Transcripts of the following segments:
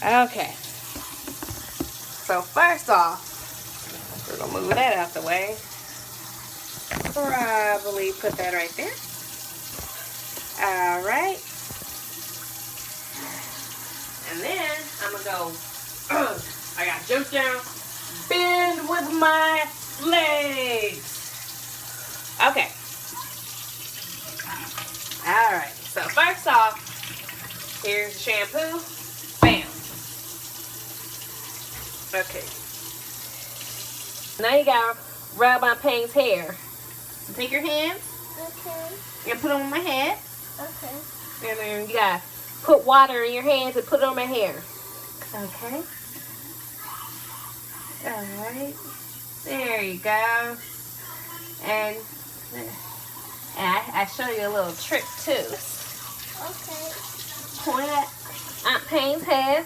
Okay. So first off, we're gonna move that out the way. Probably put that right there. All right. And then I'm gonna go. I got to jump down, bend with my legs. Okay. All right. So first off, here's the shampoo. Bam. Okay. Now you gotta rub on Payne's hair. So take your hands. Okay. And put them on my head. Okay. And then you gotta put water in your hands and put it on my hair. Okay. Alright. There you go. And I show you a little trick too. Okay. Point at Aunt Payne's head,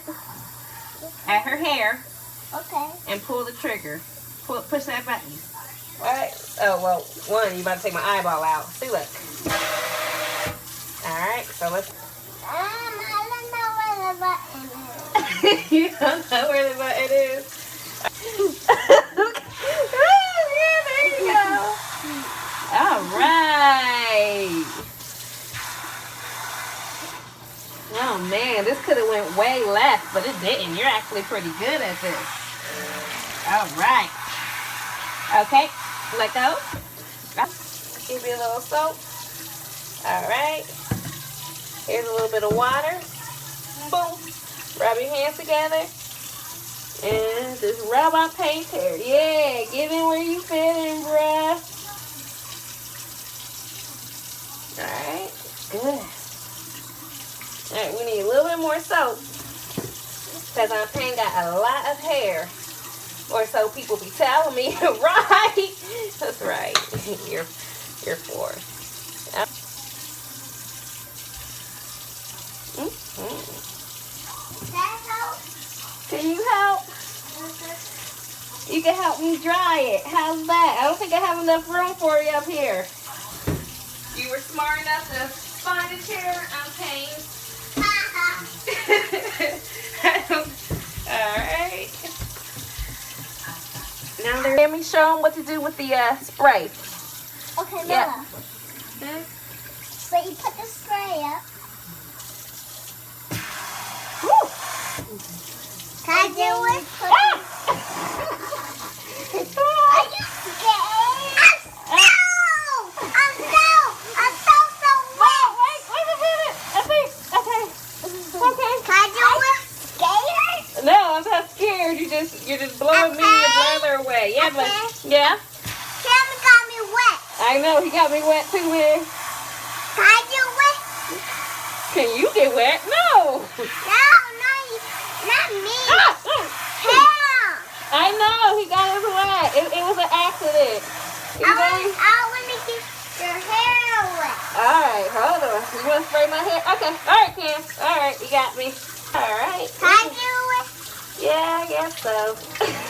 at her hair, Okay. and pull the trigger. Push that button. Alright. Oh, well, one, you about to take my eyeball out. See, look. Alright, so let's... I don't know where the button is. You don't know where the button is? Yeah, there you go. Alright. Oh, man, this could have went way left, but it didn't. You're actually pretty good at this. Alright. Okay, let go. Give you a little soap. Alright. Here's a little bit of water. Boom. Rub your hands together. And just rub on Payne's hair. Yeah, get in where you fit in, bruh. Alright, good. Alright, we need a little bit more soap. Because Aunt Payne got a lot of hair. Or so people be telling me. Right? That's right. You're 4. Yep. Can you help? You can help me dry it. How's that? I don't think I have enough room for you up here. You were smart enough to find a chair, Aunt Payne. Alright. Now let me show them what to do with the spray. Okay, Yeah. Mama. So you put the spray up. Woo. Can I do it? Are you scared? I'm so wet. Wait a minute. Okay. Can I do it? Scared? No, I'm not scared. You're just blowing me and your brother away. Yeah, but yeah. Cammy got me wet. I know he got me wet too, man. Can I do it? Can you get wet? No. No, not me. Ah! Him. I know he got us wet. It was an accident. I want to get your hair wet. All right, hold on. You want to spray my hair? Okay. All right, Cam. All right, you got me. All right. Can I do it? Yeah, I guess so.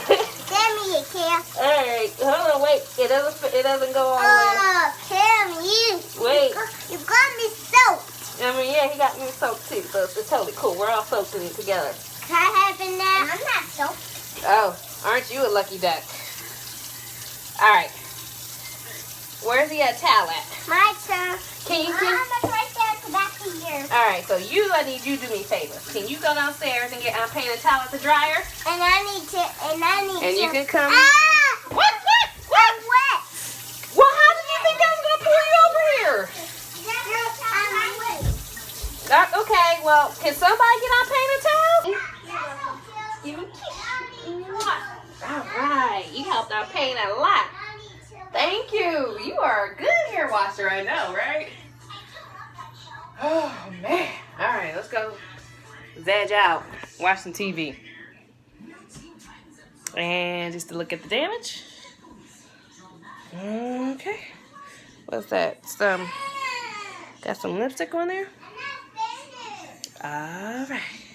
Give me it, Cam. All right, hold on. Wait, it doesn't go all the way. Oh, Cam, Wait. You got me soaked. I mean, yeah, he got me soaked too, so it's totally cool. We're all soaked in it together. Can I have it now? I'm not soaked. Oh, aren't you a lucky duck? All right. Where's the towel at? My turn. Can you? It's right there at the back of yours. All right, so I need you to do me a favor. Can you go downstairs and get Aunt Payne a towel at the dryer? And I need to. And you can come. Ah! What? I'm wet. Well, how did you think I was gonna pull you over here? I'm wet. Okay, well, can somebody get Aunt Payne a towel? Give me a kiss. All right, you helped Aunt Payne a lot. Thank you. You are a good hair washer, I know, right? Oh, man. All right, let's go veg out, watch some TV. And just to look at the damage. Okay. What's that? Got some lipstick on there? All right.